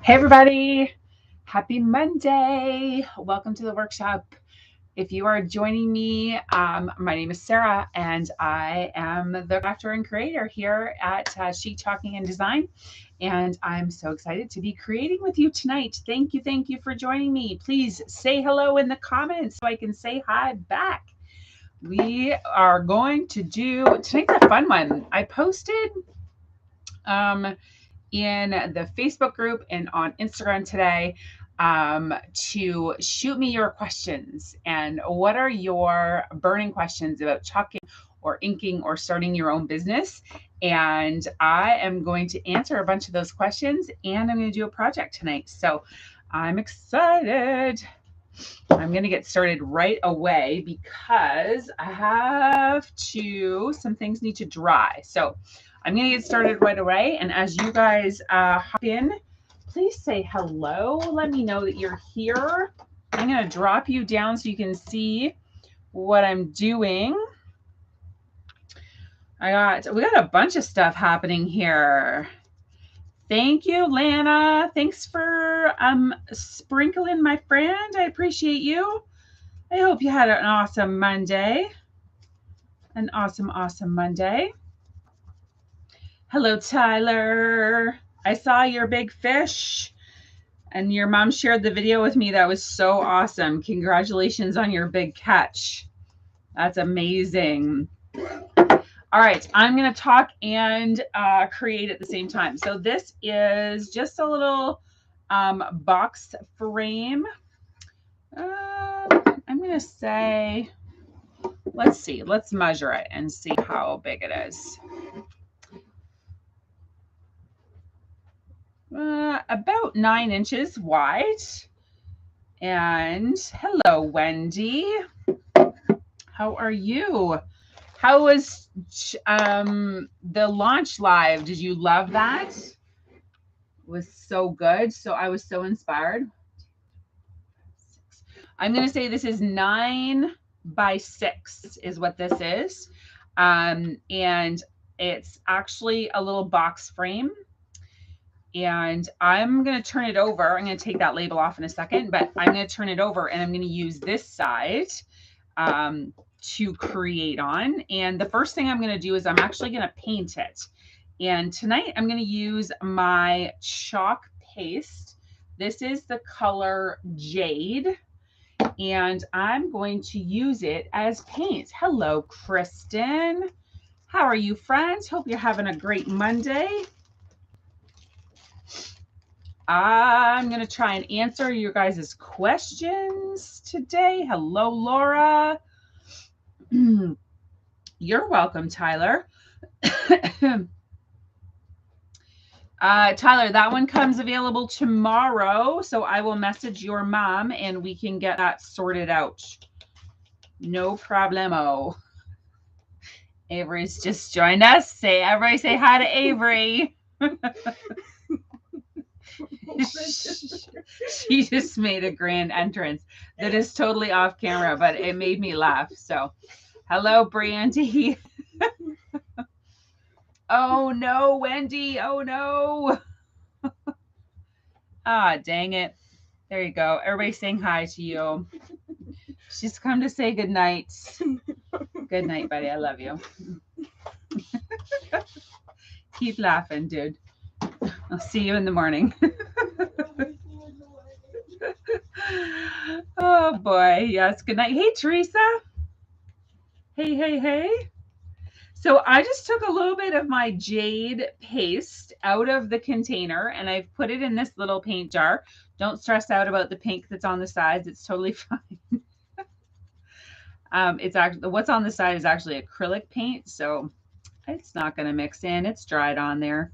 Hey, everybody. Happy Monday. Welcome to the workshop. If you are joining me, my name is Sarah, and I am the crafter and creator here at Chic Talking and Design. And I'm so excited to be creating with you tonight. Thank you. Thank you for joining me. Please say hello in the comments so I can say hi back. We are going to do tonight's a fun one. I posted in the Facebook group and on Instagram today to shoot me your questions. And what are your burning questions about chalking or inking or starting your own business? And I am going to answer a bunch of those questions, and I'm going to do a project tonight. So I'm excited. I'm going to get started right away because some things need to dry. So I'm going to get started right away. And as you guys hop in, please say hello. Let me know that you're here. I'm going to drop you down so you can see what I'm doing. We got a bunch of stuff happening here. Thank you, Lana. Thanks for sprinkling, my friend. I appreciate you. I hope you had an awesome Monday. An awesome Monday. Hello, Tyler. I saw your big fish, and your mom shared the video with me. That was so awesome. Congratulations on your big catch. That's amazing. All right, I'm going to talk and create at the same time. So this is just a little box frame. I'm going to say, let's see, let's measure it and see how big it is. About 9 inches wide. And hello, Wendy. How are you? How was the launch live? Did you love that? It was so good. So I was so inspired. I'm going to say this is 9 by 6 is what this is. And it's actually a little box frame. And I'm going to turn it over. I'm going to take that label off in a second, but I'm going to turn it over and I'm going to use this side to create on. And the first thing I'm going to do is I'm actually going to paint it. And tonight I'm going to use my chalk paste. This is the color Jade. And I'm going to use it as paint. Hello, Kristen. How are you, friends? Hope you're having a great Monday. I'm going to try and answer your guys' questions today. Hello, Laura. You're welcome, Tyler. Tyler, that one comes available tomorrow, so I will message your mom and we can get that sorted out. No problemo. Avery's just joined us. Everybody say hi to Avery. She just made a grand entrance that is totally off camera, but it made me laugh. So, hello, Brandy. Oh no, Wendy. Oh no. Ah, dang it. There you go. Everybody saying hi to you. She's come to say good night. Good night, buddy. I love you. Keep laughing, dude. I'll see you in the morning. Oh boy. Yes. Good night. Hey, Teresa. Hey. So I just took a little bit of my Jade paste out of the container and I've put it in this little paint jar. Don't stress out about the pink that's on the sides. It's totally fine. It's actually, what's on the side is actually acrylic paint, so it's not going to mix in. It's dried on there.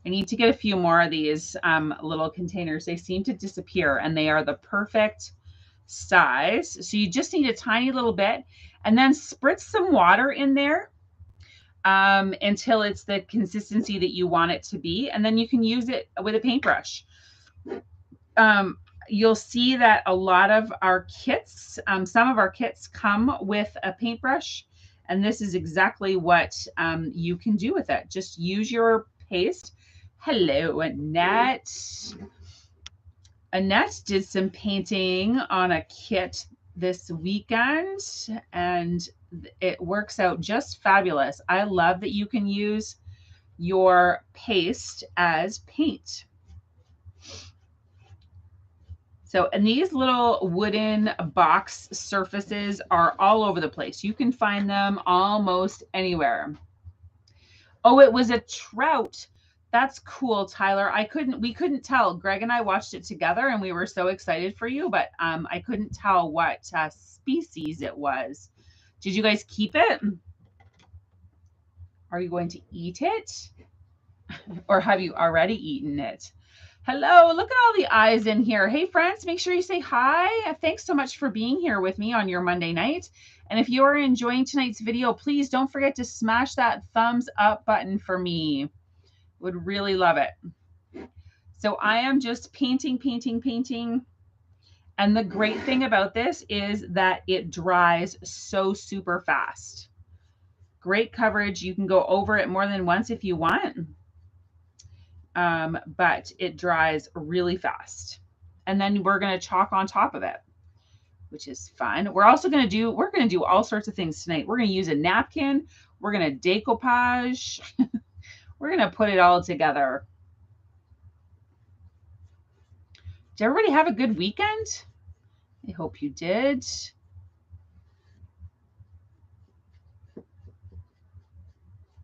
I need to get a few more of these little containers. They seem to disappear and they are the perfect size. So you just need a tiny little bit and then spritz some water in there until it's the consistency that you want it to be. And then you can use it with a paintbrush. You'll see that a lot of our kits, some of our kits come with a paintbrush, and this is exactly what you can do with it. Just use your paste, Hello, Annette. Annette did some painting on a kit this weekend, and it works out just fabulous. I love that you can use your paste as paint. So, and these little wooden box surfaces are all over the place. You can find them almost anywhere. Oh, it was a trout. That's cool, Tyler. We couldn't tell. Greg and I watched it together and we were so excited for you, but I couldn't tell what species it was. Did you guys keep it? Are you going to eat it? Or have you already eaten it? Hello, look at all the eyes in here. Hey, friends, make sure you say hi. Thanks so much for being here with me on your Monday night. And if you are enjoying tonight's video, please don't forget to smash that thumbs up button for me. Would really love it. So I am just painting. And the great thing about this is that it dries so super fast. Great coverage. You can go over it more than once if you want. But it dries really fast. And then we're going to chalk on top of it, which is fun. We're going to do all sorts of things tonight. We're going to use a napkin. We're going to decoupage. We're going to put it all together. Did everybody have a good weekend? I hope you did.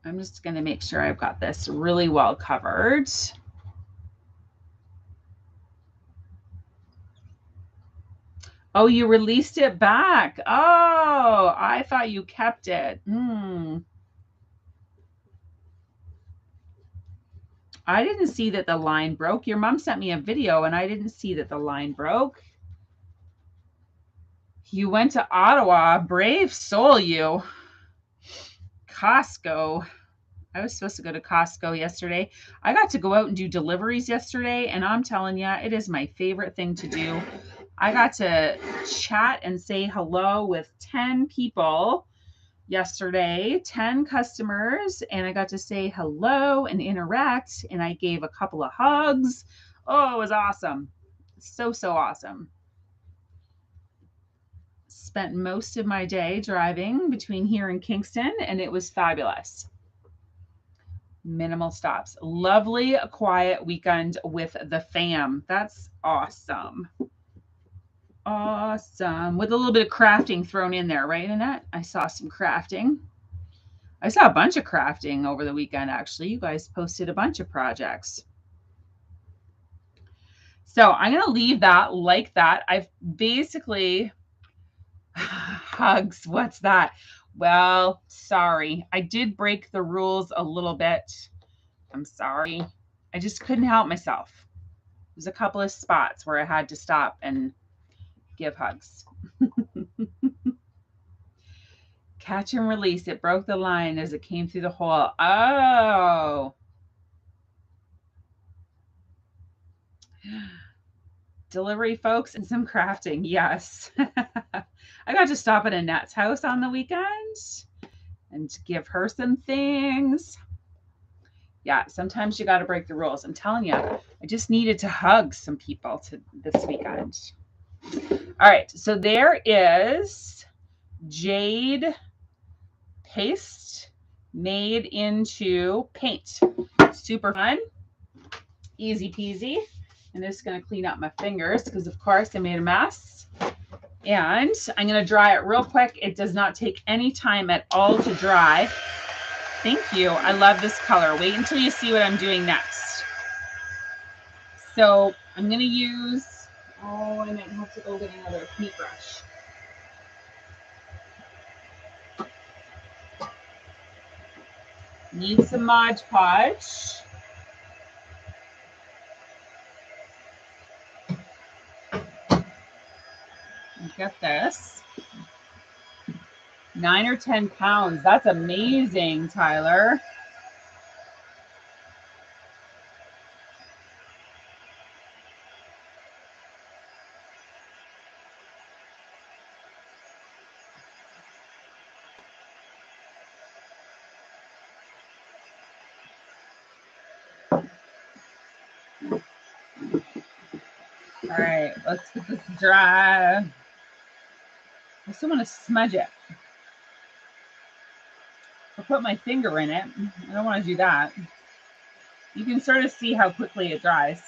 I'm just going to make sure I've got this really well covered. Oh, you released it back. Oh, I thought you kept it. I didn't see that the line broke. Your mom sent me a video and I didn't see that the line broke. You went to Ottawa. Brave soul, you. Costco. I was supposed to go to Costco yesterday. I got to go out and do deliveries yesterday, and I'm telling you, it is my favorite thing to do. I got to chat and say hello with 10 people yesterday, 10 customers, and I got to say hello and interact, and I gave a couple of hugs. Oh, it was awesome. So awesome. Spent most of my day driving between here and Kingston, and it was fabulous. Minimal stops. Lovely, quiet weekend with the fam. That's awesome. Awesome. With a little bit of crafting thrown in there, right, Annette? I saw some crafting. I saw a bunch of crafting over the weekend, actually. You guys posted a bunch of projects. So I'm going to leave that like that. I've basically... Hugs. What's that? Well, sorry. I did break the rules a little bit. I'm sorry. I just couldn't help myself. There's a couple of spots where I had to stop and give hugs. Catch and release. It broke the line as it came through the hole. Oh. Delivery folks and some crafting. Yes. I got to stop at Annette's house on the weekend and give her some things. Yeah, sometimes you got to break the rules. I'm telling you, I just needed to hug some people this weekend. All right, so there is jade paste made into paint. Super fun, easy peasy. I'm just going to clean up my fingers because, of course, I made a mess. And I'm going to dry it real quick. It does not take any time at all to dry. Thank you. I love this color. Wait until you see what I'm doing next. So I'm going to use, I might have to go get another paintbrush. Need some Mod Podge. Get this. 9 or 10 pounds. That's amazing, Tyler. All right, let's get this dry. I still want to smudge it. I'll put my finger in it. I don't want to do that. You can sort of see how quickly it dries.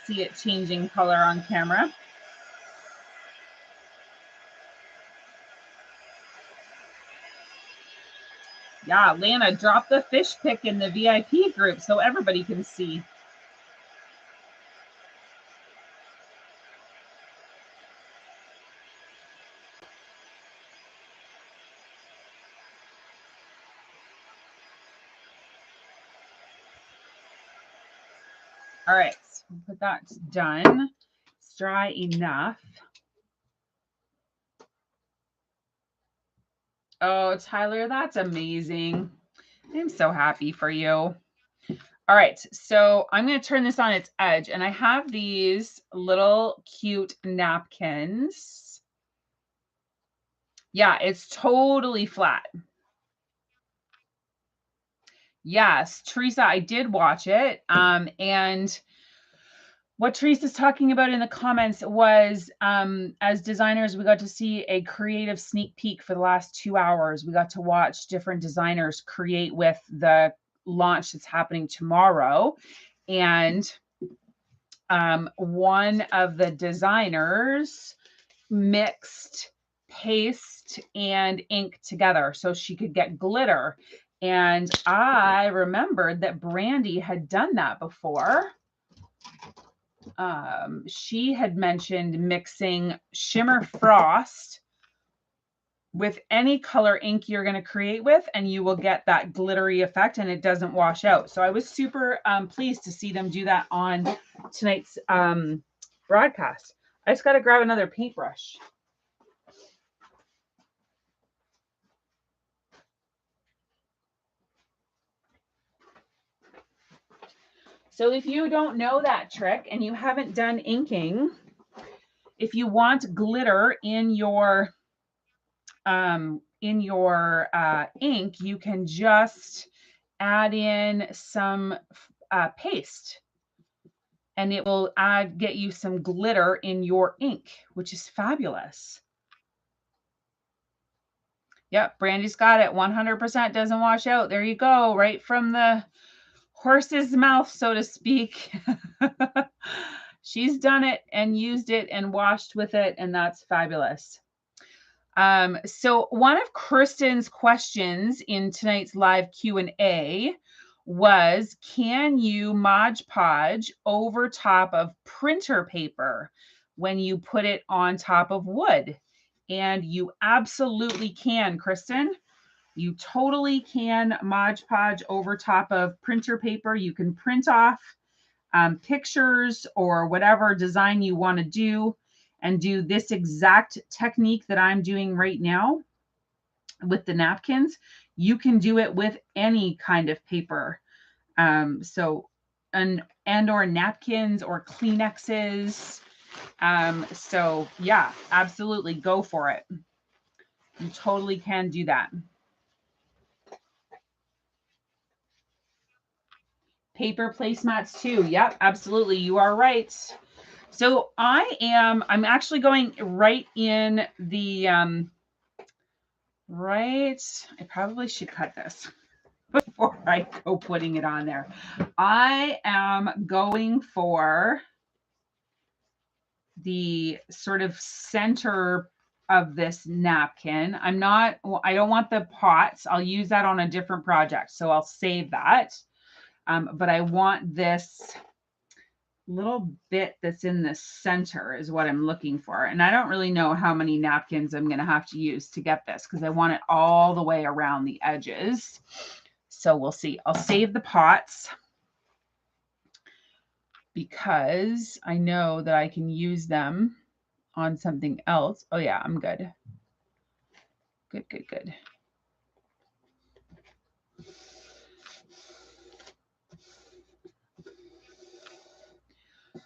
See it changing color on camera. Yeah, Lana, drop the fish pic in the VIP group so everybody can see. All right, put that done. It's dry enough. Oh, Tyler, that's amazing. I'm so happy for you. All right, so I'm going to turn this on its edge, and I have these little cute napkins. Yeah, it's totally flat. Yes, Teresa, I did watch it. And what Teresa's talking about in the comments was, as designers, we got to see a creative sneak peek for the last 2 hours. We got to watch different designers create with the launch that's happening tomorrow. And one of the designers mixed paste and ink together so she could get glitter. And I remembered that Brandy had done that before. She had mentioned mixing Shimmer Frost with any color ink you're going to create with, and you will get that glittery effect and it doesn't wash out. So I was super pleased to see them do that on tonight's broadcast. I just got to grab another paintbrush. So if you don't know that trick and you haven't done inking, if you want glitter in your ink, you can just add in some paste, and it will get you some glitter in your ink, which is fabulous. Yep, Brandy's got it. 100% doesn't wash out. There you go, right from the horse's mouth, so to speak. She's done it and used it and washed with it, and that's fabulous. So one of Kristen's questions in tonight's live Q&A was, can you Mod Podge over top of printer paper when you put it on top of wood? And you absolutely can, Kristen. You totally can Mod Podge over top of printer paper. You can print off pictures or whatever design you want to do, and do this exact technique that I'm doing right now with the napkins. You can do it with any kind of paper. So or napkins or Kleenexes. So yeah, absolutely go for it. You totally can do that. Paper placemats too. Yep, absolutely. You are right. So I'm actually going right in the, I probably should cut this before I go putting it on there. I am going for the sort of center of this napkin. I don't want the pots. I'll use that on a different project, so I'll save that. But I want this little bit that's in the center is what I'm looking for. And I don't really know how many napkins I'm going to have to use to get this, because I want it all the way around the edges. So we'll see. I'll save the pots because I know that I can use them on something else. Oh yeah, I'm good. Good, good, good.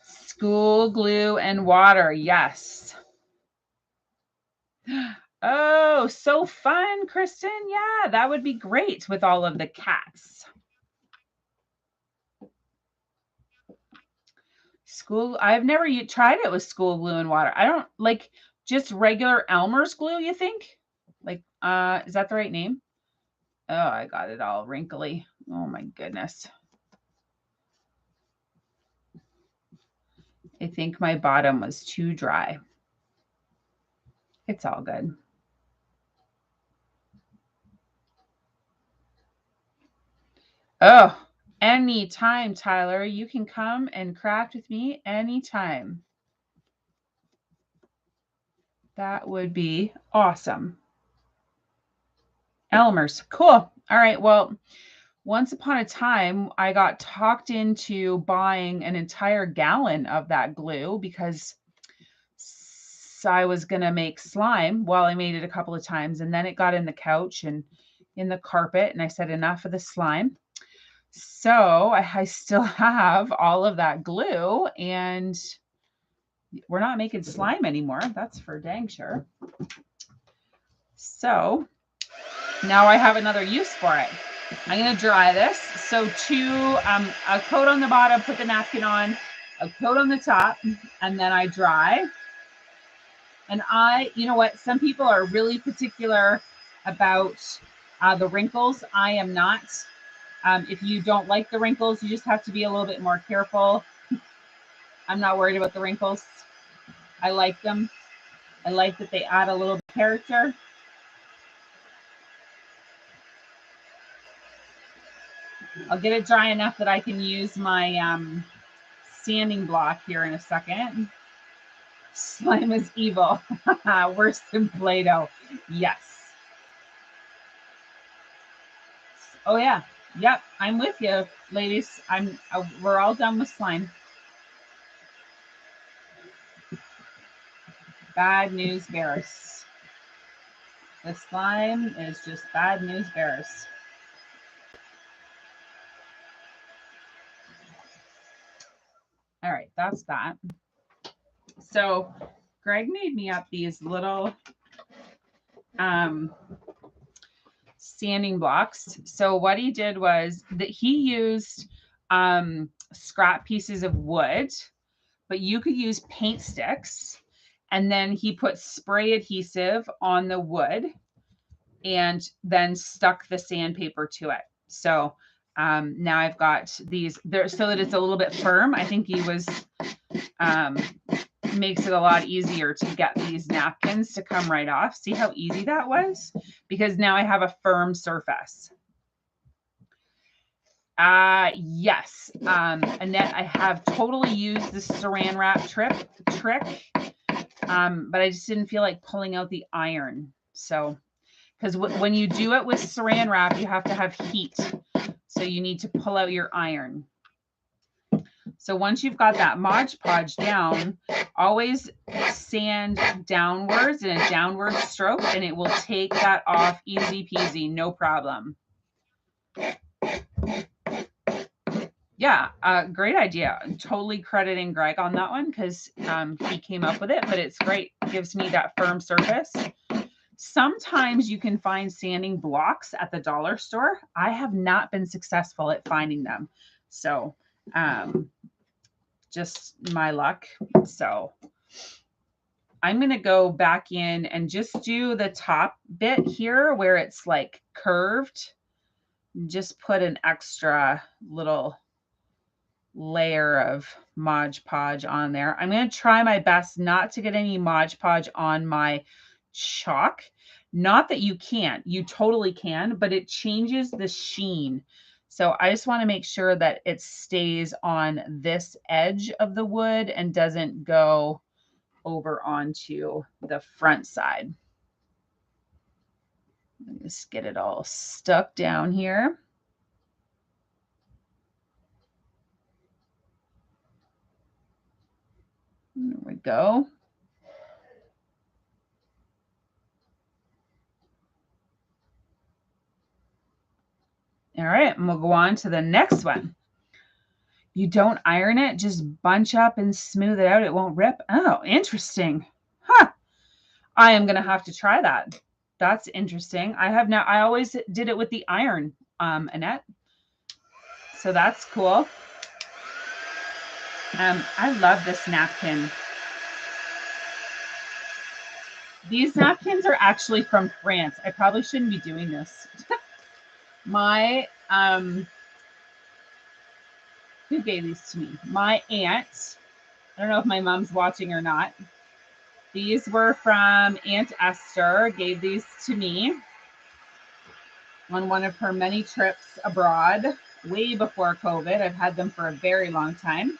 School glue and water. Yes. Oh, so fun, Kristen. Yeah, that would be great with all of the cats. I've never tried it with school glue and water. I don't like just regular Elmer's glue, you think? Like, is that the right name? Oh, I got it all wrinkly. Oh my goodness. I think my bottom was too dry. It's all good. Oh, anytime, Tyler. You can come and craft with me anytime. That would be awesome. Elmer's. Cool. All right. Well, once upon a time, I got talked into buying an entire gallon of that glue because I was going to make slime. Well, I made it a couple of times and then it got in the couch and in the carpet. And I said, enough of the slime. So I still have all of that glue and we're not making slime anymore. That's for dang sure. So now I have another use for it. I'm going to dry this. So a coat on the bottom, put the napkin on, a coat on the top, and then I dry. And you know what? Some people are really particular about the wrinkles. I am not. If you don't like the wrinkles, you just have to be a little bit more careful. I'm not worried about the wrinkles. I like them. I like that they add a little bit of character. I'll get it dry enough that I can use my sanding block here in a second. Slime is evil. Worse than Play-Doh. Yes. Oh yeah. Yep. I'm with you, ladies. We're all done with slime. Bad news bears. The slime is just bad news bears. All right, that's that. So Greg made me up these little sanding blocks. So what he did was that he used scrap pieces of wood, but you could use paint sticks. And then he put spray adhesive on the wood and then stuck the sandpaper to it. So now I've got these there so that it's a little bit firm. I think he was makes it a lot easier to get these napkins to come right off. See how easy that was? Because now I have a firm surface. Yes. Annette, I have totally used the saran wrap trick, but I just didn't feel like pulling out the iron. So, because when you do it with saran wrap, you have to have heat. So you need to pull out your iron. So once you've got that Mod Podge down, always sand downwards in a downward stroke, and it will take that off easy peasy, no problem. Yeah, great idea. I'm totally crediting Greg on that one because he came up with it, but it's great. It gives me that firm surface. Sometimes you can find sanding blocks at the dollar store. I have not been successful at finding them. So just my luck. So I'm going to go back in and just do the top bit here where it's like curved. Just put an extra little layer of Mod Podge on there. I'm going to try my best not to get any Mod Podge on my chalk. Not that you can't, you totally can, but it changes the sheen. So I just want to make sure that it stays on this edge of the wood and doesn't go over onto the front side. Just get it all stuck down here. There we go. All right, and we'll go on to the next one. You don't iron it, just bunch up and smooth it out. It won't rip. Oh, interesting. Huh. I am going to have to try that. That's interesting. I always did it with the iron, Annette. So that's cool. I love this napkin. These napkins are actually from France. I probably shouldn't be doing this. My, who gave these to me? My aunt. I don't know if my mom's watching or not. These were from Aunt Esther, gave these to me on one of her many trips abroad, way before COVID. I've had them for a very long time.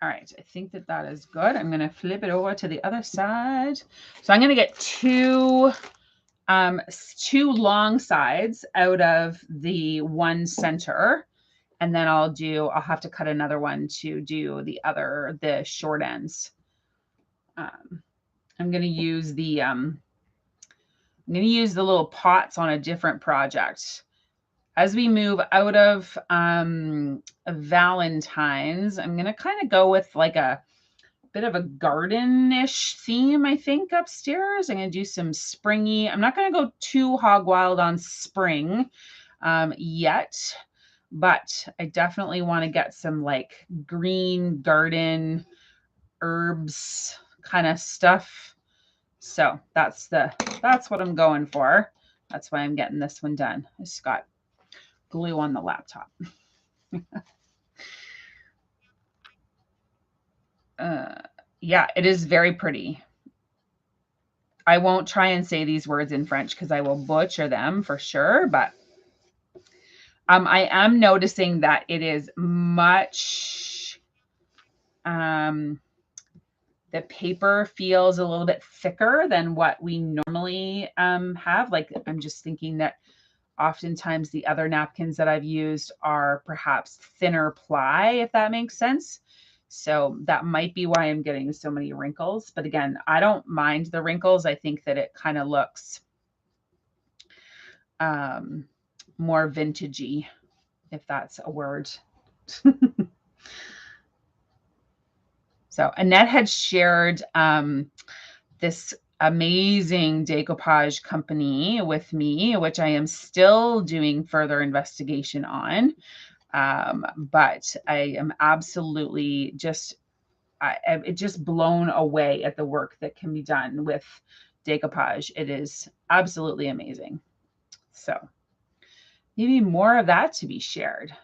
All right, I think that that is good. I'm going to flip it over to the other side. So I'm going to get two long sides out of the one center. And then I'll have to cut another one to do the short ends. I'm going to use the little pots on a different project. As we move out of Valentine's, I'm going to kind of go with like a bit of a garden-ish theme, I think, upstairs. I'm going to do some springy. I'm not going to go too hog wild on spring yet, but I definitely want to get some like green garden herbs kind of stuff. So that's what I'm going for. That's why I'm getting this one done. I just got glue on the laptop. Yeah, it is very pretty. I won't try and say these words in French because I will butcher them for sure, but I am noticing that it is much, the paper feels a little bit thicker than what we normally have. Like, I'm just thinking that oftentimes the other napkins that I've used are perhaps thinner ply, if that makes sense. So that might be why I'm getting so many wrinkles. But again, I don't mind the wrinkles. I think that it kind of looks more vintagey, if that's a word. So Annette had shared this amazing decoupage company with me, which I am still doing further investigation on. But I am absolutely just blown away at the work that can be done with decoupage. It is absolutely amazing. So maybe more of that to be shared.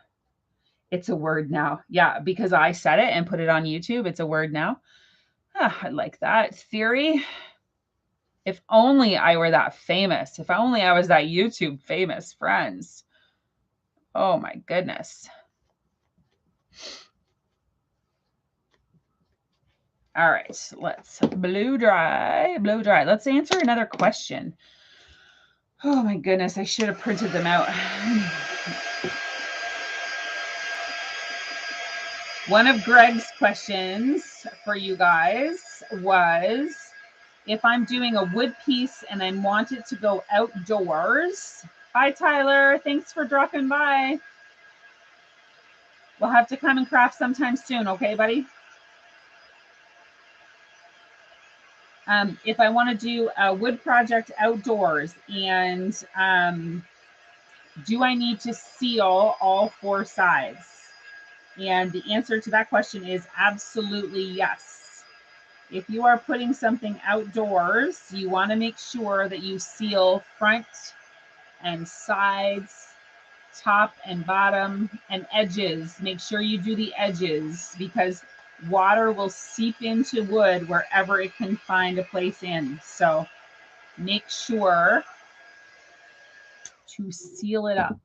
It's a word now. Yeah, because I said it and put it on YouTube. It's a word now. I like that theory. If only I were that famous. If only I was that YouTube famous, friends. Oh my goodness. All right, let's blow dry. Let's answer another question. Oh my goodness, I should have printed them out. One of Greg's questions for you guys was, if I'm doing a wood piece and I want it to go outdoors. Hi, Tyler. Thanks for dropping by. We'll have to come and craft sometime soon. Okay, buddy? If I want to do a wood project outdoors, and do I need to seal all four sides? And the answer to that question is absolutely yes. If you are putting something outdoors, you want to make sure that you seal front and sides, top and bottom, and edges. Make sure you do the edges, because water will seep into wood wherever it can find a place in. So make sure to seal it up.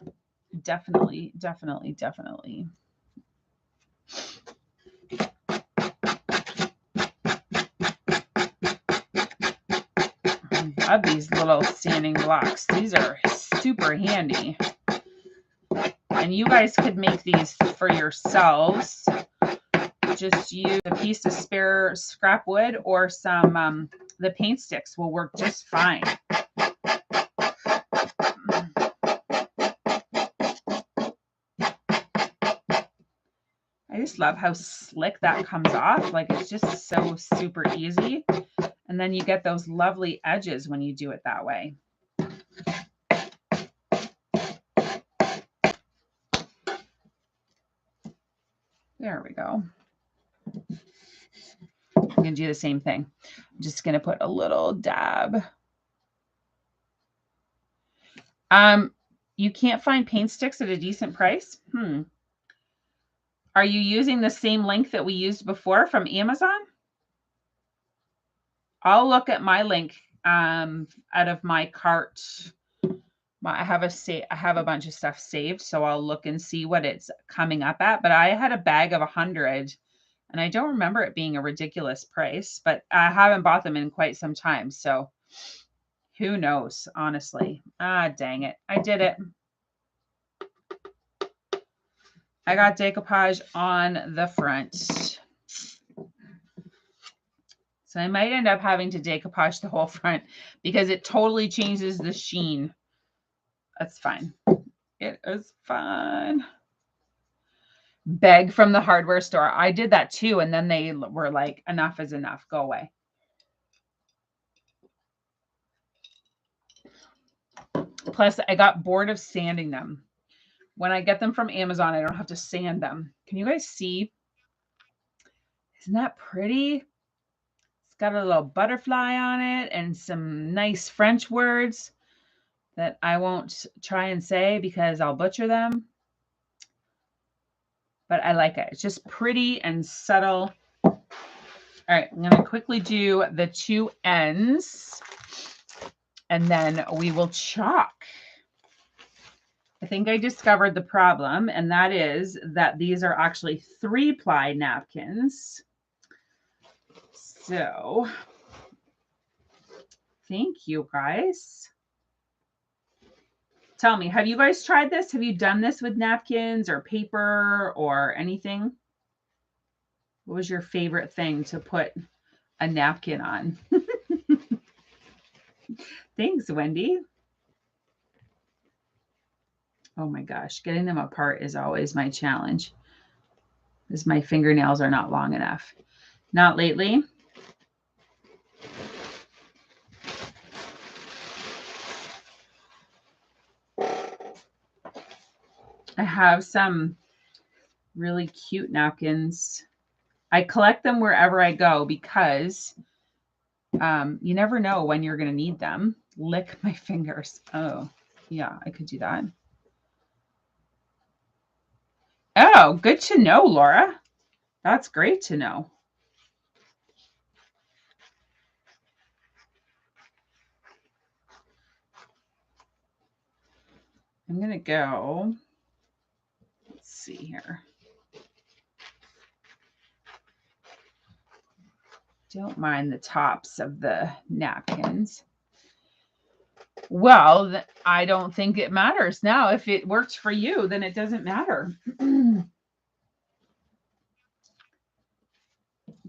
Definitely, definitely, definitely. I love these little sanding blocks. These are super handy. And you guys could make these for yourselves. Just use a piece of spare scrap wood, or some, the paint sticks will work just fine. I just love how slick that comes off. Like it's just so super easy. And then you get those lovely edges when you do it that way. There we go. I'm going to do the same thing. I'm just going to put a little dab. You can't find paint sticks at a decent price? Are you using the same link that we used before from Amazon? I'll look at my link out of my cart. I have a bunch of stuff saved, so I'll look and see what it's coming up at. But I had a bag of 100, and I don't remember it being a ridiculous price, but I haven't bought them in quite some time. So who knows, honestly. Dang it. I did it. I got decoupage on the front. So I might end up having to decoupage the whole front because it totally changes the sheen. That's fine. It is fine. Beg from the hardware store. I did that too. And then they were like, enough is enough. Go away. Plus, I got bored of sanding them. When I get them from Amazon, I don't have to sand them. Can you guys see? Isn't that pretty? It's got a little butterfly on it and some nice French words that I won't try and say because I'll butcher them. But I like it. It's just pretty and subtle. All right, I'm going to quickly do the two ends, and then we will chalk. I think I discovered the problem, and that is that these are actually 3-ply napkins. So, thank you guys. Tell me, have you guys tried this? Have you done this with napkins or paper or anything? What was your favorite thing to put a napkin on? Thanks, Wendy. Oh my gosh, getting them apart is always my challenge because my fingernails are not long enough. Not lately. I have some really cute napkins. I collect them wherever I go because you never know when you're going to need them. Lick my fingers. Oh, yeah, I could do that. Oh, good to know, Laura. That's great to know. I'm going to go, let's see here. Don't mind the tops of the napkins. Well, I don't think it matters now. If it works for you, then it doesn't matter.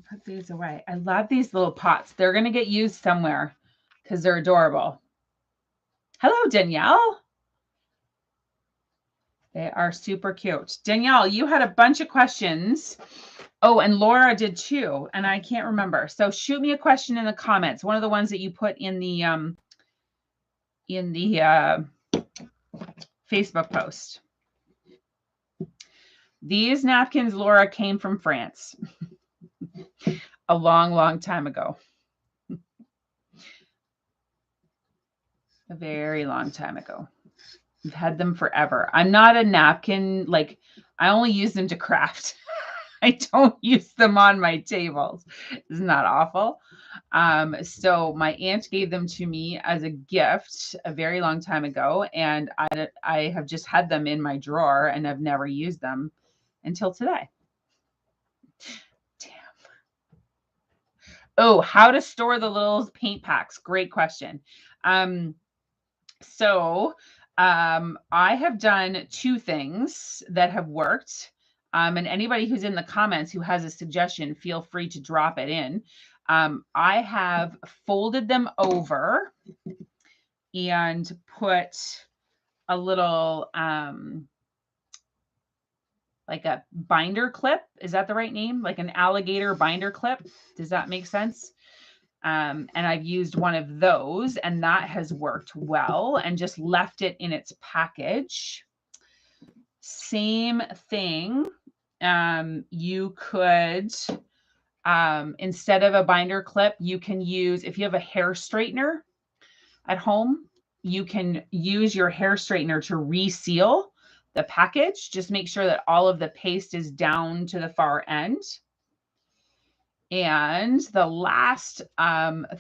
Put these away. I love these little pots. They're going to get used somewhere because they're adorable. Hello, Danielle. They are super cute. Danielle, you had a bunch of questions. Oh, and Laura did too, and I can't remember. So shoot me a question in the comments. One of the ones that you put in the Facebook post. These napkins, Laura, came from France a long, long time ago. A very long time ago. I've had them forever. I'm not a napkin, like I only use them to craft. I don't use them on my tables. Isn't that awful? So my aunt gave them to me as a gift a very long time ago, and I have just had them in my drawer and have never used them until today. Damn. Oh, how to store the little paint packs? Great question. So I have done two things that have worked. And anybody who's in the comments who has a suggestion, feel free to drop it in. I have folded them over and put a little like a binder clip. Is that the right name? Like an alligator binder clip. Does that make sense? And I've used one of those and that has worked well, and just left it in its package. Same thing. You could, instead of a binder clip, you can use, if you have a hair straightener at home, you can use your hair straightener to reseal the package. Just make sure that all of the paste is down to the far end. And the last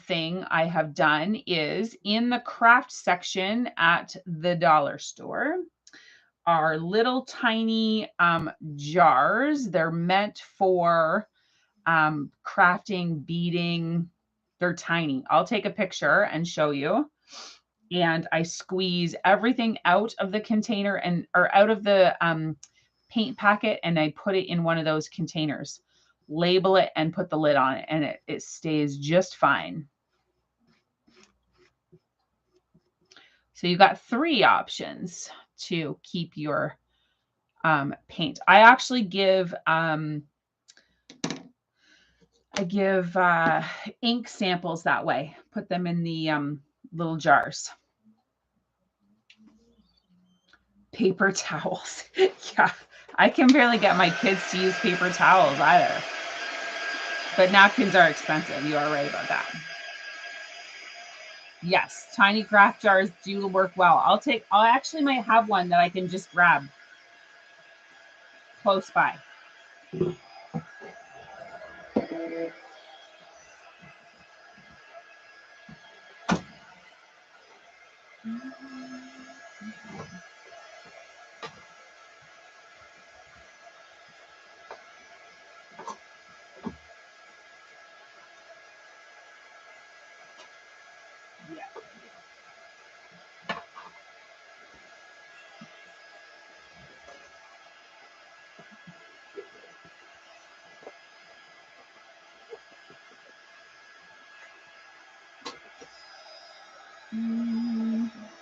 thing I have done is in the craft section at the dollar store are little tiny jars. They're meant for crafting, beading. They're tiny. I'll take a picture and show you. And I squeeze everything out of the container or out of the paint packet, and I put it in one of those containers, label it, and put the lid on it, and it stays just fine. So you've got 3 options to keep your paint. I actually give ink samples that way. Put them in the little jars. Paper towels. Yeah, I can barely get my kids to use paper towels either. But napkins are expensive. You are right about that. Yes, tiny craft jars do work well. I actually might have one that I can just grab close by.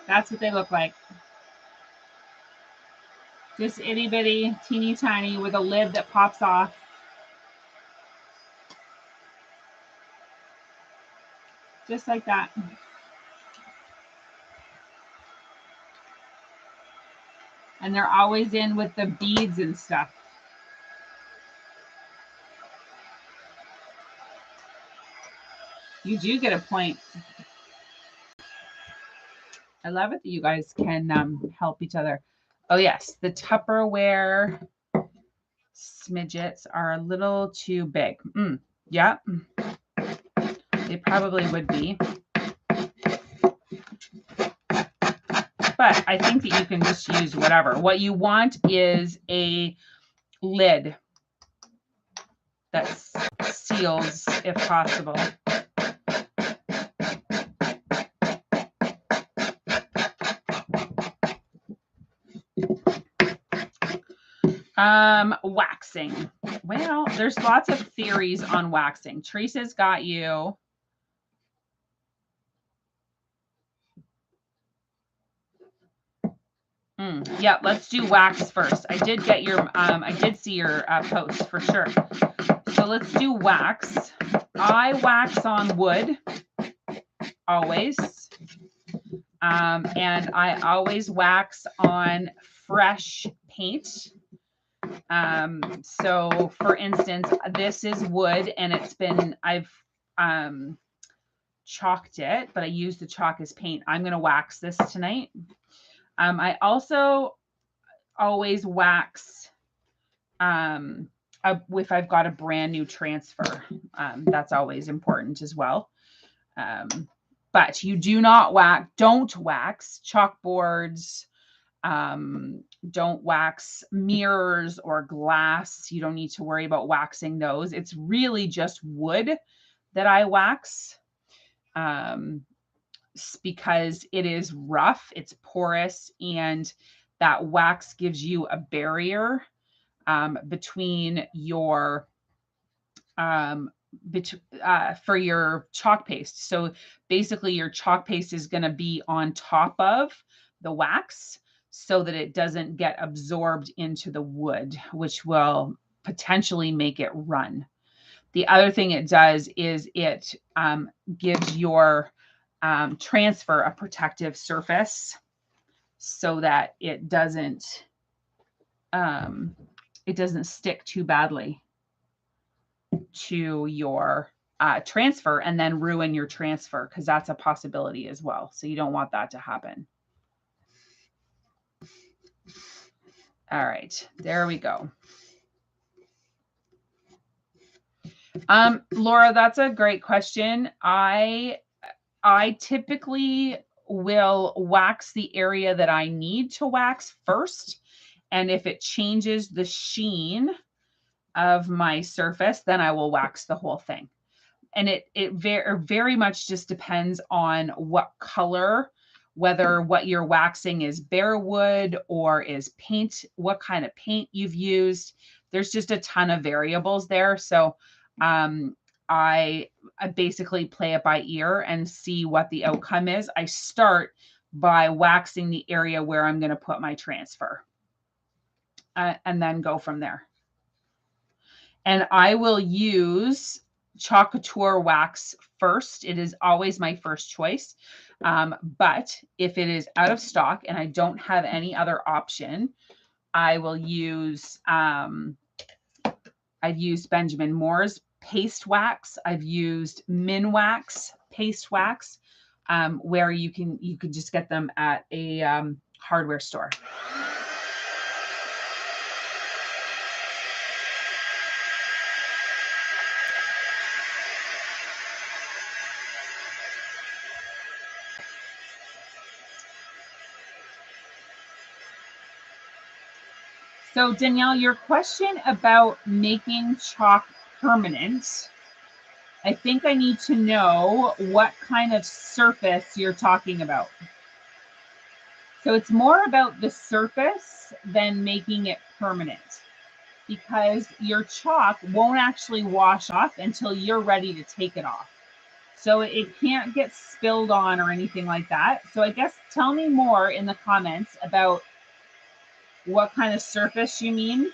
That's what they look like. Just itty bitty, teeny tiny, with a lid that pops off. Just like that. And they're always in with the beads and stuff. You do get a point. I love it that you guys can help each other. Oh yes, the Tupperware smidgets are a little too big. Yeah, they probably would be. But I think that you can just use whatever. What you want is a lid that seals if possible. Waxing. Well, there's lots of theories on waxing. Teresa's got you. Yeah, let's do wax first. I did get your, I did see your post for sure. So let's do wax. I wax on wood, always. And I always wax on fresh paint. So for instance, this is wood and I've chalked it, but I use the chalk as paint. I'm going to wax this tonight. I also always wax if I've got a brand new transfer. That's always important as well. But you do not don't wax chalkboards. Don't wax mirrors or glass. You don't need to worry about waxing those. It's really just wood that I wax. Because it is rough, it's porous, and that wax gives you a barrier between your for your chalk paste. So basically your chalk paste is going to be on top of the wax. so that it doesn't get absorbed into the wood, which will potentially make it run. The other thing it does is it gives your transfer a protective surface so that it doesn't stick too badly to your transfer and then ruin your transfer, because that's a possibility as well. So you don't want that to happen. All right, there we go. Laura, that's a great question. I typically will wax the area that I need to wax first. And if it changes the sheen of my surface, then I will wax the whole thing. And it very much just depends on what color, whether what you're waxing is bare wood or is paint, what kind of paint you've used. There's just a ton of variables there. So I basically play it by ear and see what the outcome is. I start by waxing the area where I'm going to put my transfer and then go from there. And I will use Chalk Couture wax first. It is always my first choice. But if it is out of stock and I don't have any other option, I will use, I've used Benjamin Moore's paste wax. I've used Min Wax paste wax, where you can just get them at a hardware store. So Danielle, your question about making chalk permanent, I think I need to know what kind of surface you're talking about. So it's more about the surface than making it permanent, because your chalk won't actually wash off until you're ready to take it off. So it can't get spilled on or anything like that. So I guess tell me more in the comments about what kind of surface you mean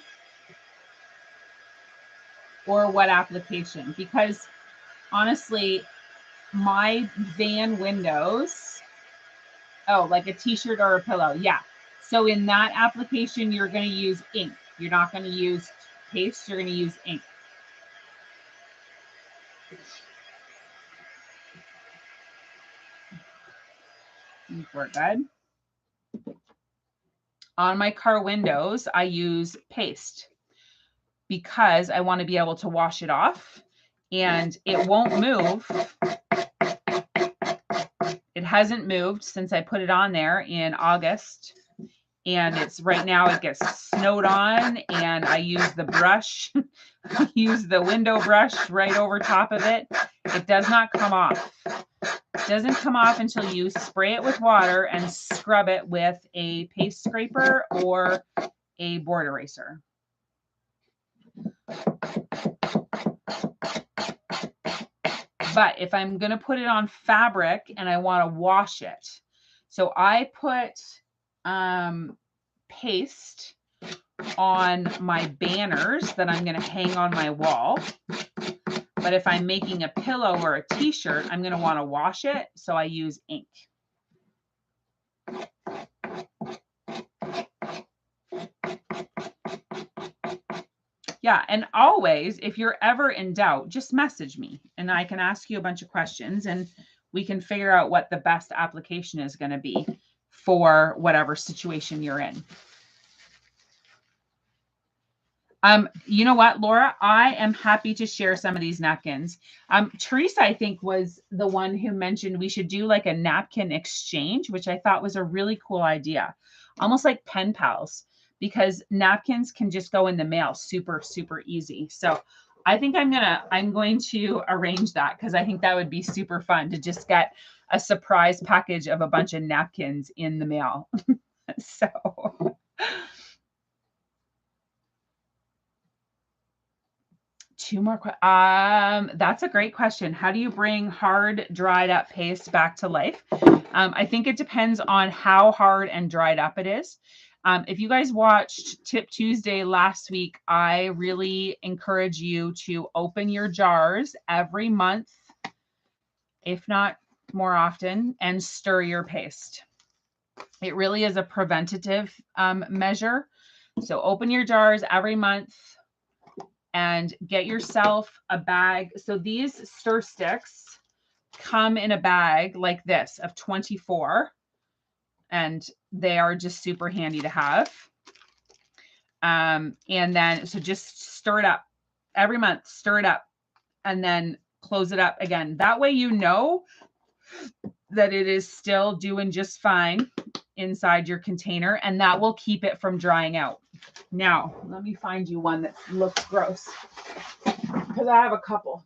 or what application, because honestly, my van windows, oh, like a t-shirt or a pillow. Yeah. So in that application, you're going to use ink. You're not going to use paste. You're going to use ink. We're good. On my car windows, I use paste because I want to be able to wash it off and it won't move. It hasn't moved since I put it on there in August. And it's right now it gets snowed on and I use the brush, use the window brush right over top of it. It does not come off. It doesn't come off until you spray it with water and scrub it with a paste scraper or a board eraser. But if I'm going to put it on fabric and I want to wash it, so I put paste on my banners that I'm going to hang on my wall. But if I'm making a pillow or a t-shirt, I'm going to want to wash it. So I use ink. Yeah, and always, if you're ever in doubt, just message me and I can ask you a bunch of questions and we can figure out what the best application is going to be for whatever situation you're in. You know what, Laura? I am happy to share some of these napkins. Teresa, I think, was the one who mentioned we should do like a napkin exchange, which I thought was a really cool idea. Almost like pen pals, because napkins can just go in the mail super, super easy. So I think I'm going to arrange that because I think that would be super fun to just get a surprise package of a bunch of napkins in the mail. So Two more. That's a great question. How do you bring hard, dried up paste back to life? I think it depends on how hard and dried up it is. If you guys watched Tip Tuesday last week, I really encourage you to open your jars every month, if not more often, and stir your paste. It really is a preventative measure. So open your jars every month and get yourself a bag. So these stir sticks come in a bag like this of 24, and they are just super handy to have. And then, so just stir it up every month, stir it up, and then close it up again. That way, you know that it is still doing just fine inside your container, and that will keep it from drying out. Now, let me find you one that looks gross, because I have a couple.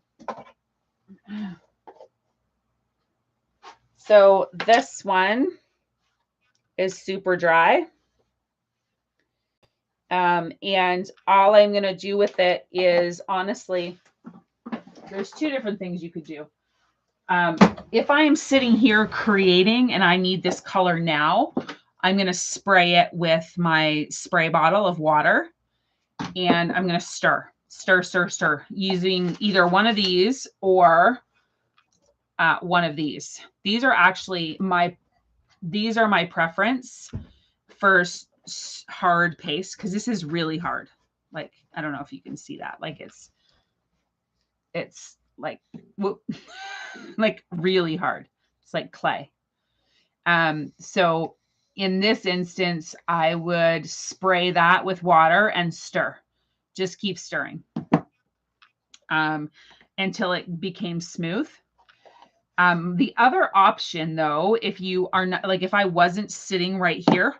So this one is super dry. And all I'm going to do with it is, honestly, there's two different things you could do. If I am sitting here creating and I need this color now, I'm going to spray it with my spray bottle of water, and I'm going to stir, using either one of these or one of these. These are actually my preference for hard paste, because this is really hard. Like, I don't know if you can see that. Like it's like like really hard. It's like clay. So in this instance, I would spray that with water and stir. Just keep stirring until it became smooth. The other option, though, if you are not, like, if I wasn't sitting right here,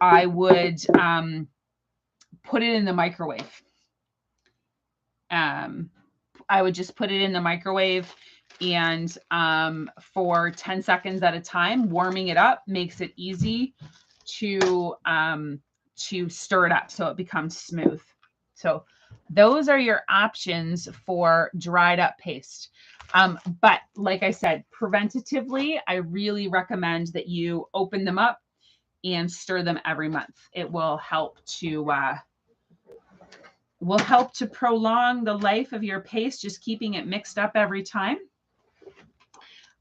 I would put it in the microwave. I would just put it in the microwave, and for 10 seconds at a time, warming it up makes it easy to stir it up so it becomes smooth. So those are your options for dried up paste. But like I said, preventatively, I really recommend that you open them up and stir them every month. It will help to prolong the life of your paste, just keeping it mixed up every time.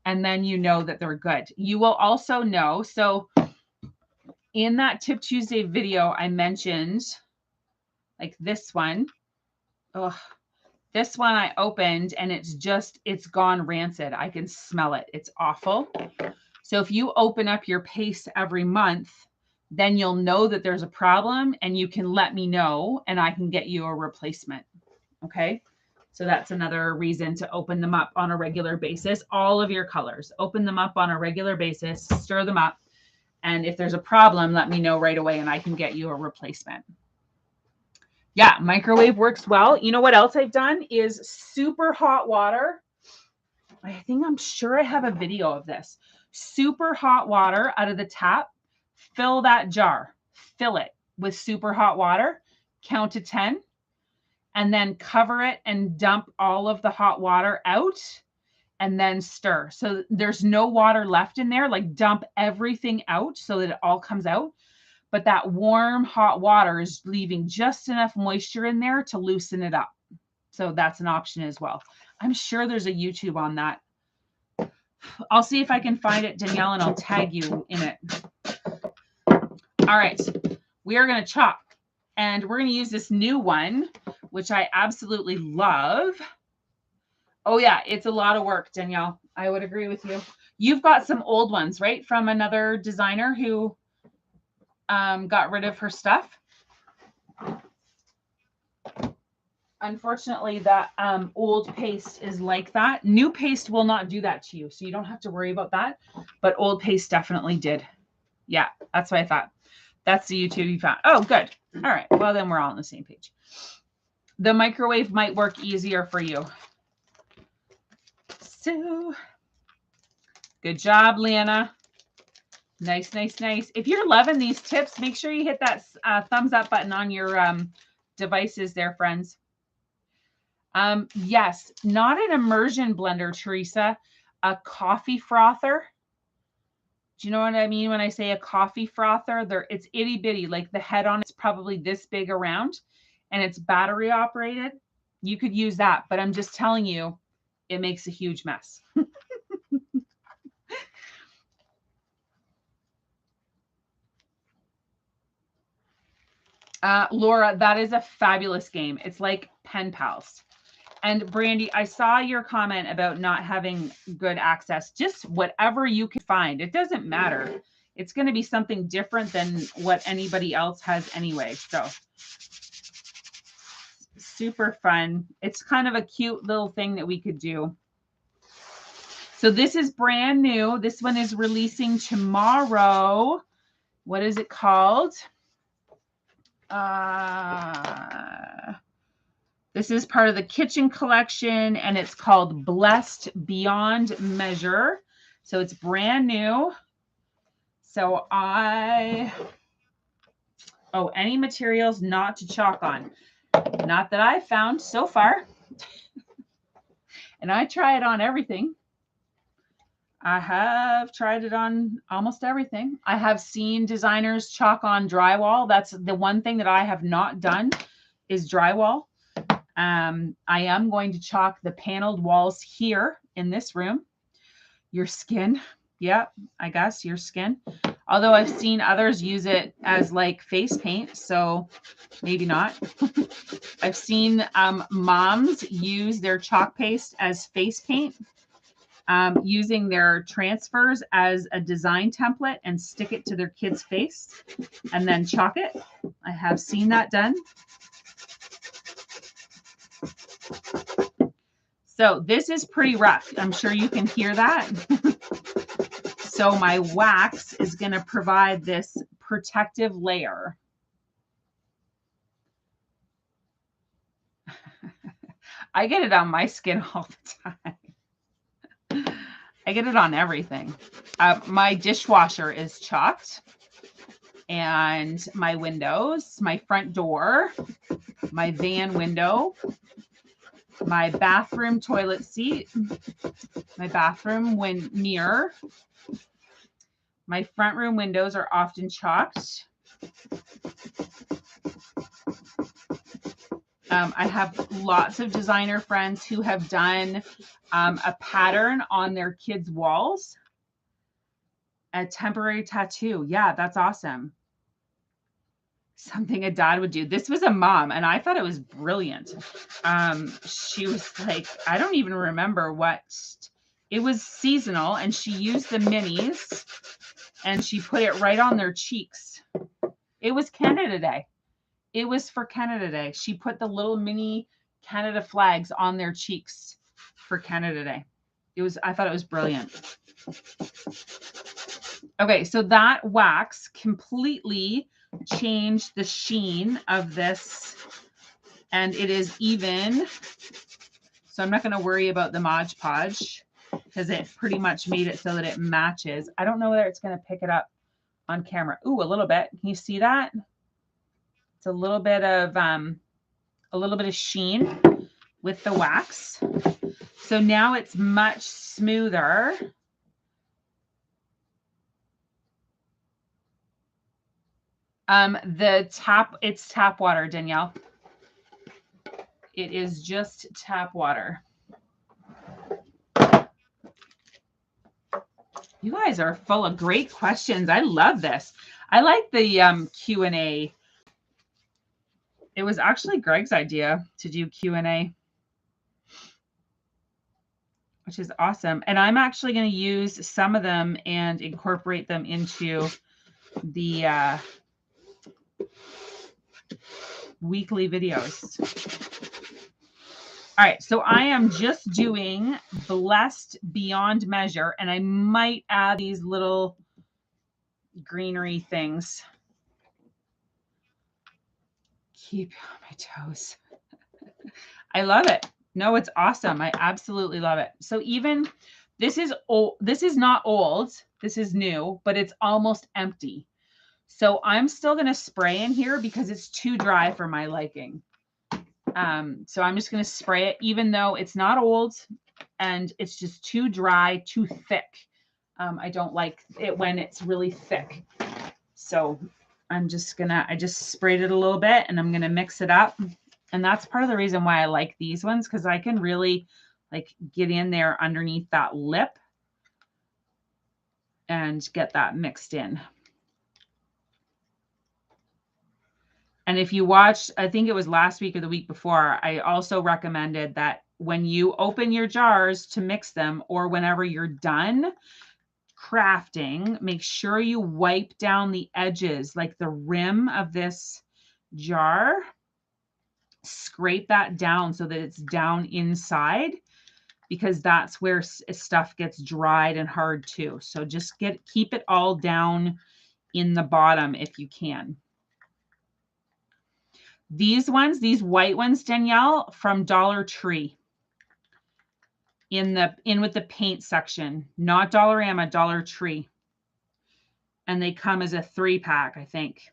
And then you know that they're good. You will also know, so in that Tip Tuesday video, I mentioned like this one. Oh, this one I opened and it's gone rancid. I can smell it. It's awful. So if you open up your paste every month, then you'll know that there's a problem, and you can let me know and I can get you a replacement. Okay. So that's another reason to open them up on a regular basis. All of your colors, open them up on a regular basis, stir them up. And if there's a problem, let me know right away and I can get you a replacement. Yeah, microwave works well. You know what else I've done is super hot water. I'm sure I have a video of this. Super hot water out of the tap. Fill that jar. Fill it with super hot water. Count to 10. And then cover it and dump all of the hot water out, and then stir. So there's no water left in there. Like, dump everything out so that it all comes out. But that warm, hot water is leaving just enough moisture in there to loosen it up. So that's an option as well. I'm sure there's a YouTube on that. I'll see if I can find it, Danielle, and I'll tag you in it. All right, we are going to chop, and we're going to use this new one, which I absolutely love. Oh yeah, it's a lot of work, Danielle. I would agree with you. You've got some old ones, right? From another designer who got rid of her stuff. Unfortunately, that old paste is like that. New paste will not do that to you, so you don't have to worry about that. But old paste definitely did. Yeah, that's what I thought. That's the YouTube you found. Oh, good. All right. Well, then we're all on the same page. The microwave might work easier for you. So, good job, Lana. Nice, nice, nice. If you're loving these tips, make sure you hit that thumbs up button on your devices there, friends. Yes, not an immersion blender, Teresa, a coffee frother. Do you know what I mean when I say a coffee frother? It's itty bitty, like the head on it's probably this big around, and it's battery operated. You could use that, but I'm just telling you, it makes a huge mess. Laura, that is a fabulous game. It's like Pen Pals. And Brandy, I saw your comment about not having good access. Just whatever you can find. It doesn't matter. It's going to be something different than what anybody else has anyway. So super fun. It's kind of a cute little thing that we could do. So this is brand new. This one is releasing tomorrow. What is it called? This is part of the kitchen collection, and it's called Blessed Beyond Measure. So it's brand new. So any materials not to chalk on. Not that I've found so far. And I try it on everything. I have tried it on almost everything. I have seen designers chalk on drywall. That's the one thing that I have not done is drywall. I am going to chalk the paneled walls here in this room. Your skin. Yeah, I guess your skin. Although I've seen others use it as like face paint, so maybe not. I've seen moms use their chalk paste as face paint, using their transfers as a design template and stick it to their kid's face and then chalk it. I have seen that done. So this is pretty rough. I'm sure you can hear that. So my wax is going to provide this protective layer. I get it on my skin all the time. I get it on everything. My dishwasher is chalked, and my windows, my front door, my van window, my bathroom toilet seat, my bathroom mirror. My front room windows are often chalked. I have lots of designer friends who have done a pattern on their kids' walls. A temporary tattoo. Yeah, that's awesome. Something a dad would do. This was a mom, and I thought it was brilliant. She was like, I don't even remember what. It was seasonal, and she used the minis, and she put it right on their cheeks. It was Canada Day. It was for Canada Day. She put the little mini Canada flags on their cheeks for Canada Day. I thought it was brilliant. Okay, so that wax completely changed the sheen of this, and it is even. So I'm not going to worry about the Mod Podge because it pretty much made it so that it matches. I don't know whether it's going to pick it up on camera. Ooh, a little bit. Can you see that? It's a little bit of sheen with the wax. So now it's much smoother. It's tap water, Danielle. It is just tap water. You guys are full of great questions. I love this. I like the Q&A. It was actually Greg's idea to do Q&A, which is awesome. And I'm actually going to use some of them and incorporate them into the weekly videos. All right, so I am just doing Blessed Beyond Measure, and I might add these little greenery things. Keep you on my toes. I love it. No, it's awesome. I absolutely love it. So even this is old. This is not old. This is new, but it's almost empty. So I'm still going to spray in here because it's too dry for my liking. So I'm just going to spray it, even though it's not old and it's just too dry, too thick. I don't like it when it's really thick. So I just sprayed it a little bit and I'm going to mix it up. And that's part of the reason why I like these ones, because I can really like get in there underneath that lip and get that mixed in. And if you watched, I think it was last week or the week before, I also recommended that when you open your jars to mix them, or whenever you're done crafting, make sure you wipe down the edges, like the rim of this jar. Scrape that down so that it's down inside, because that's where stuff gets dried and hard too. So just keep it all down in the bottom if you can. These ones, these white ones, Danielle, from Dollar Tree, in with the paint section, not Dollarama, Dollar Tree. And they come as a 3-pack, I think.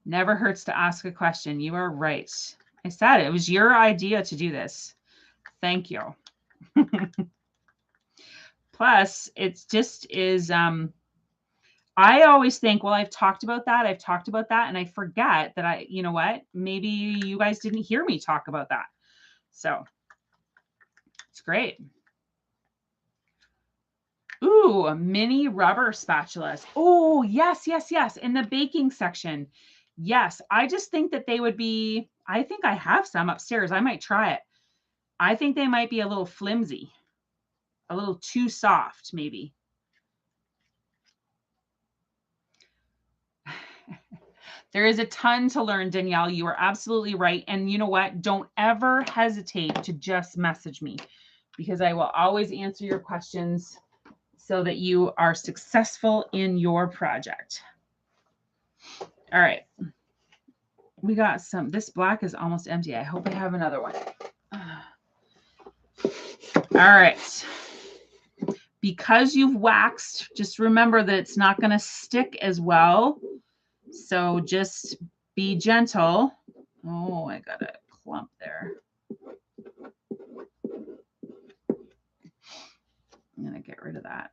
Never hurts to ask a question. You are right. I said it was your idea to do this. Thank you. Plus, it just is, I always think, well, I've talked about that. And I forget that you know what? Maybe you guys didn't hear me talk about that. So it's great. Ooh, mini rubber spatulas. Oh, yes, yes, yes. In the baking section. Yes. I just think that they would be, I think I have some upstairs. I might try it. I think they might be a little flimsy, a little too soft, maybe. There is a ton to learn, Danielle. You are absolutely right. And you know what? Don't ever hesitate to just message me, because I will always answer your questions so that you are successful in your project. All right. We got some. This black is almost empty. I hope I have another one. All right. Because you've waxed, just remember that it's not going to stick as well. So just be gentle. Oh, I got a clump there. I'm going to get rid of that.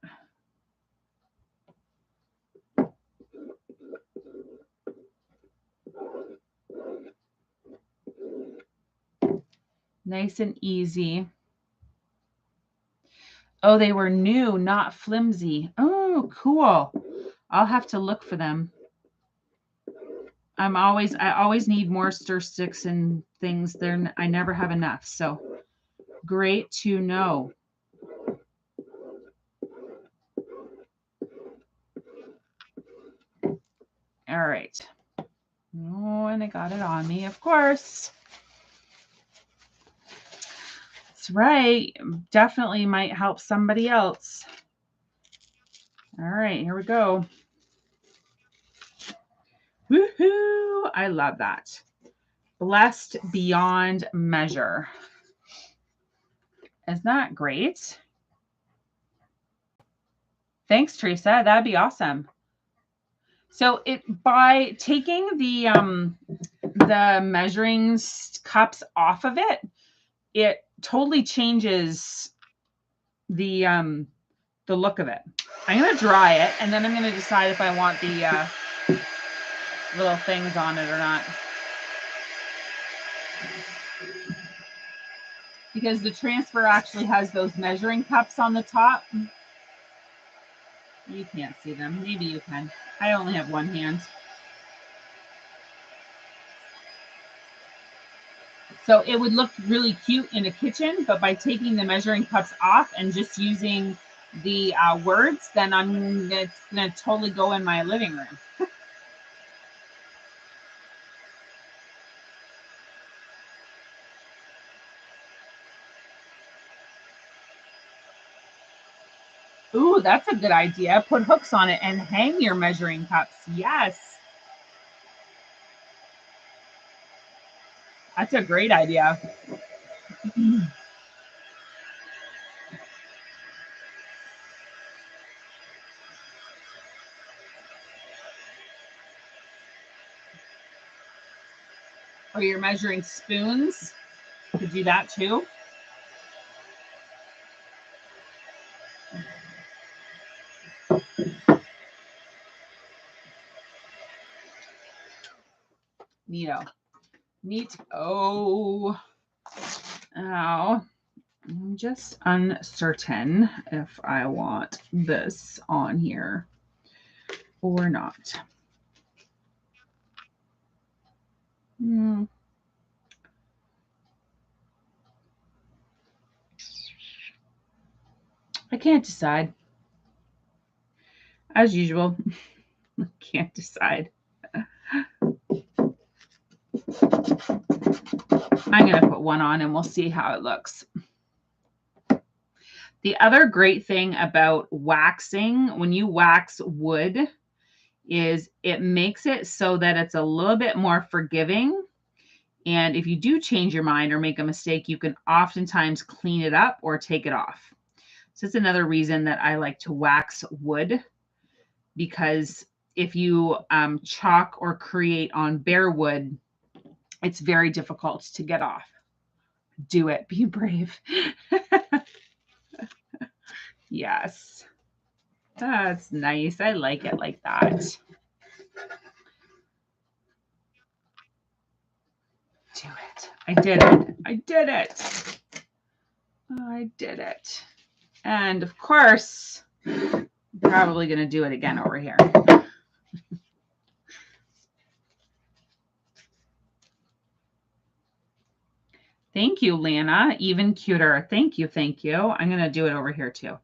Nice and easy. Oh, they were new, not flimsy. Oh, cool. I'll have to look for them. I always need more stir sticks and things. I never have enough. So great to know. All right. Oh, and I got it on me, of course. That's right. Definitely might help somebody else. All right, here we go. Woohoo! I love that. Blessed beyond measure. Isn't that great? Thanks, Teresa. That'd be awesome. So by taking the measuring cups off of it, it totally changes the look of it. I'm going to dry it, and then I'm going to decide if I want the little things on it or not. Because the transfer actually has those measuring cups on the top. You can't see them. Maybe you can. I only have one hand. So it would look really cute in a kitchen, but by taking the measuring cups off and just using the words, then it's going to totally go in my living room. Ooh, that's a good idea. Put hooks on it and hang your measuring cups. Yes. That's a great idea. or you're measuring spoons, you could do that too. Neato. Neat. Oh, ow. I'm just uncertain if I want this on here or not. I can't decide. As usual, I can't decide. I'm going to put one on and we'll see how it looks. The other great thing about waxing, when you wax wood, is it makes it so that it's a little bit more forgiving. And if you do change your mind or make a mistake, you can oftentimes clean it up or take it off. So it's another reason that I like to wax wood, because if you chalk or create on bare wood, it's very difficult to get off. Do it. Be brave. Yes. That's nice. I like it like that. Do it. I did it. I did it. I did it. And of course, I'm probably going to do it again over here. Thank you, Lana. Even cuter. Thank you. Thank you. I'm going to do it over here too.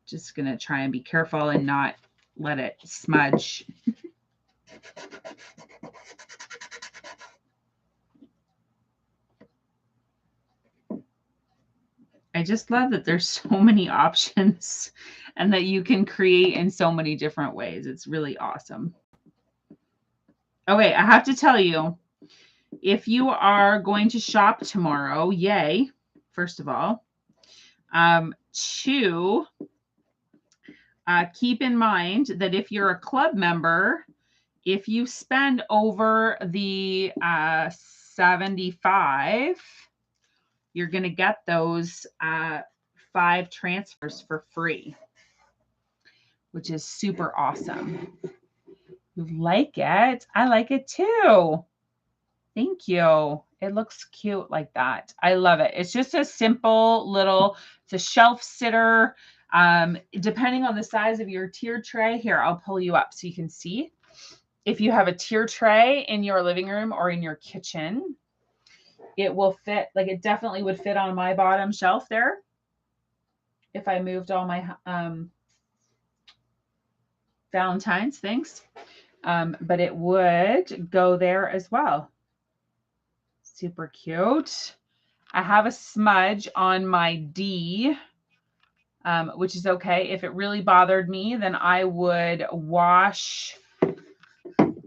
Just going to try and be careful and not let it smudge. I just love that there's so many options and that you can create in so many different ways. It's really awesome. Okay, I have to tell you, if you are going to shop tomorrow, yay, first of all. Two, keep in mind that if you're a club member, if you spend over the 75, you're going to get those 5 transfers for free, which is super awesome. You like it? I like it too. Thank you. It looks cute like that. I love it. It's just a simple little, it's a shelf sitter. Depending on the size of your tier tray, here, I'll pull you up so you can see. If you have a tier tray in your living room or in your kitchen, it will fit, like it definitely would fit on my bottom shelf there. If I moved all my Valentine's things, but it would go there as well. Super cute. I have a smudge on my D, which is okay. If it really bothered me, then I would wash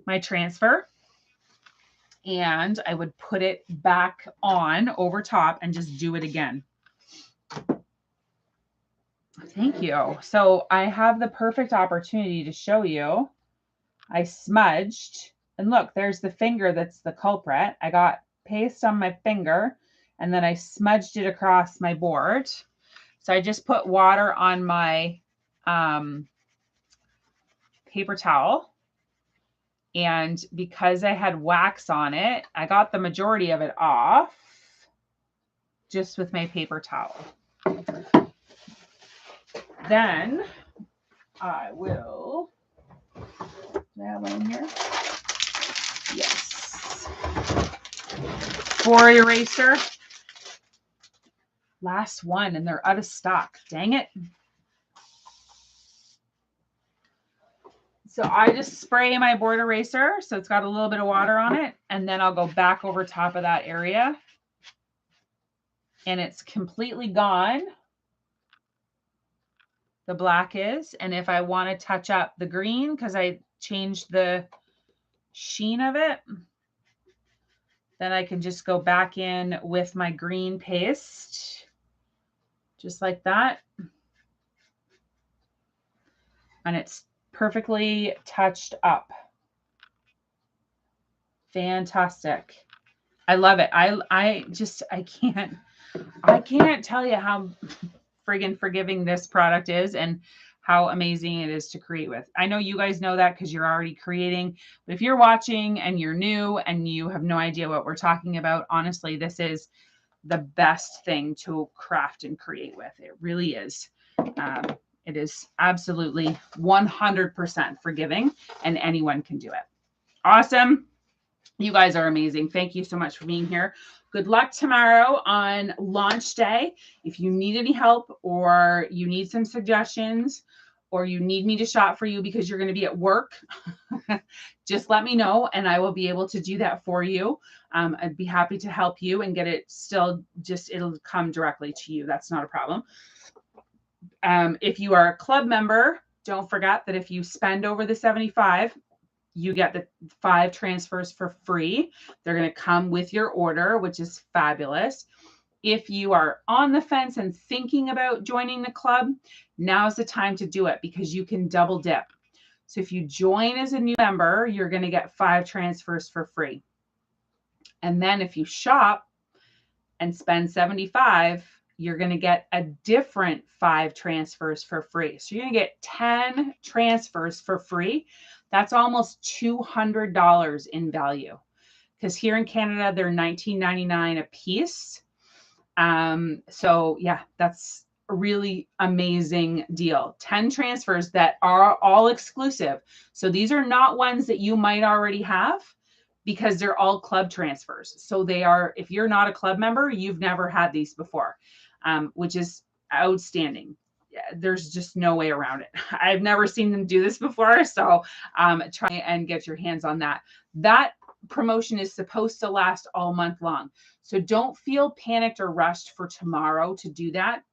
my transfer and I would put it back on over top and just do it again. Thank you. So I have the perfect opportunity to show you. I smudged, and look, there's the finger that's the culprit. I got paste on my finger and then I smudged it across my board. So I just put water on my paper towel. And because I had wax on it, I got the majority of it off just with my paper towel. Then I will, do I have one in here? Yes. 4 eraser. Last one, and they're out of stock. Dang it. So I just spray my board eraser, so it's got a little bit of water on it, and then I'll go back over top of that area, and it's completely gone. The black is, and if I want to touch up the green, because I changed the sheen of it, then I can just go back in with my green paste, just like that. And it's perfectly touched up. Fantastic. I love it. I can't tell you how friggin' forgiving this product is and how amazing it is to create with. I know you guys know that because you're already creating, but if you're watching and you're new and you have no idea what we're talking about, honestly, this is the best thing to craft and create with. It really is. It is absolutely 100% forgiving and anyone can do it. Awesome. You guys are amazing. Thank you so much for being here. Good luck tomorrow on launch day. If you need any help or you need some suggestions or you need me to shop for you because you're going to be at work, just let me know and I will be able to do that for you. I'd be happy to help you and get it still just, it'll come directly to you. That's not a problem. If you are a club member, don't forget that if you spend over the 75, you get the 5 transfers for free. They're going to come with your order, which is fabulous. If you are on the fence and thinking about joining the club, now's the time to do it because you can double dip. So if you join as a new member, you're going to get 5 transfers for free. And then if you shop and spend 75, you're going to get a different 5 transfers for free. So you're going to get 10 transfers for free. That's almost $200 in value because here in Canada, they're $19.99 a piece. So yeah, that's a really amazing deal. 10 transfers that are all exclusive. So these are not ones that you might already have because they're all club transfers. So they are, if you're not a club member, you've never had these before, which is outstanding. There's just no way around it. I've never seen them do this before. So try and get your hands on that. That promotion is supposed to last all month long. So don't feel panicked or rushed for tomorrow to do that.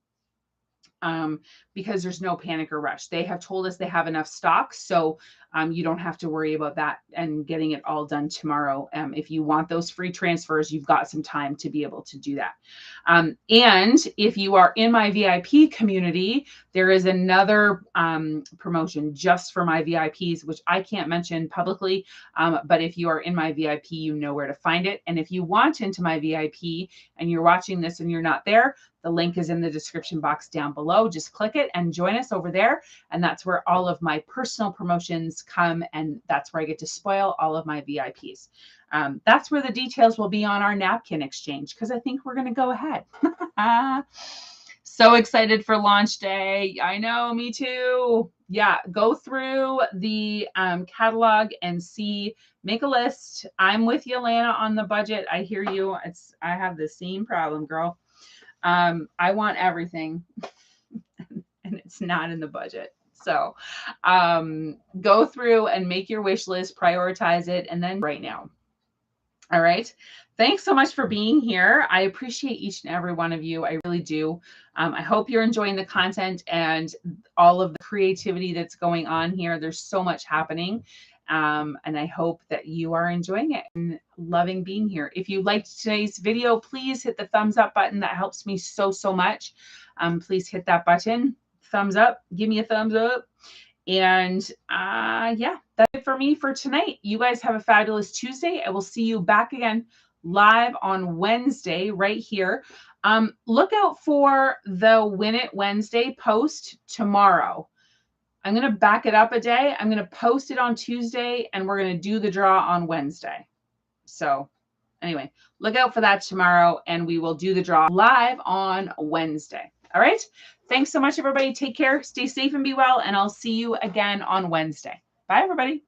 Because there's no panic or rush. They have told us they have enough stock, so you don't have to worry about that and getting it all done tomorrow. If you want those free transfers, you've got some time to be able to do that. And if you are in my VIP community, there is another promotion just for my VIPs, which I can't mention publicly, but if you are in my VIP, you know where to find it. And if you want into my VIP and you're watching this and you're not there, the link is in the description box down below. Just click it and join us over there. And that's where all of my personal promotions come. And that's where I get to spoil all of my VIPs. That's where the details will be on our napkin exchange because I think we're going to go ahead. So excited for launch day. I know, me too. Yeah, go through the catalog and see, make a list. I'm with you, Lana, on the budget. I hear you. I have the same problem, girl. I want everything and it's not in the budget. So go through and make your wish list, prioritize it, and then right now. All right. Thanks so much for being here. I appreciate each and every one of you. I really do. I hope you're enjoying the content and all of the creativity that's going on here. There's so much happening. And I hope that you are enjoying it and loving being here. If you liked today's video, please hit the thumbs up button. That helps me so much. Please hit that button. Thumbs up. Give me a thumbs up. And yeah, that's it for me for tonight. You guys have a fabulous Tuesday. I will see you back again live on Wednesday right here. Look out for the Win It Wednesday post tomorrow. I'm going to back it up a day. I'm going to post it on Tuesday and we're going to do the draw on Wednesday. So anyway, look out for that tomorrow and we will do the draw live on Wednesday. All right. Thanks so much, everybody. Take care. Stay safe and be well. And I'll see you again on Wednesday. Bye, everybody.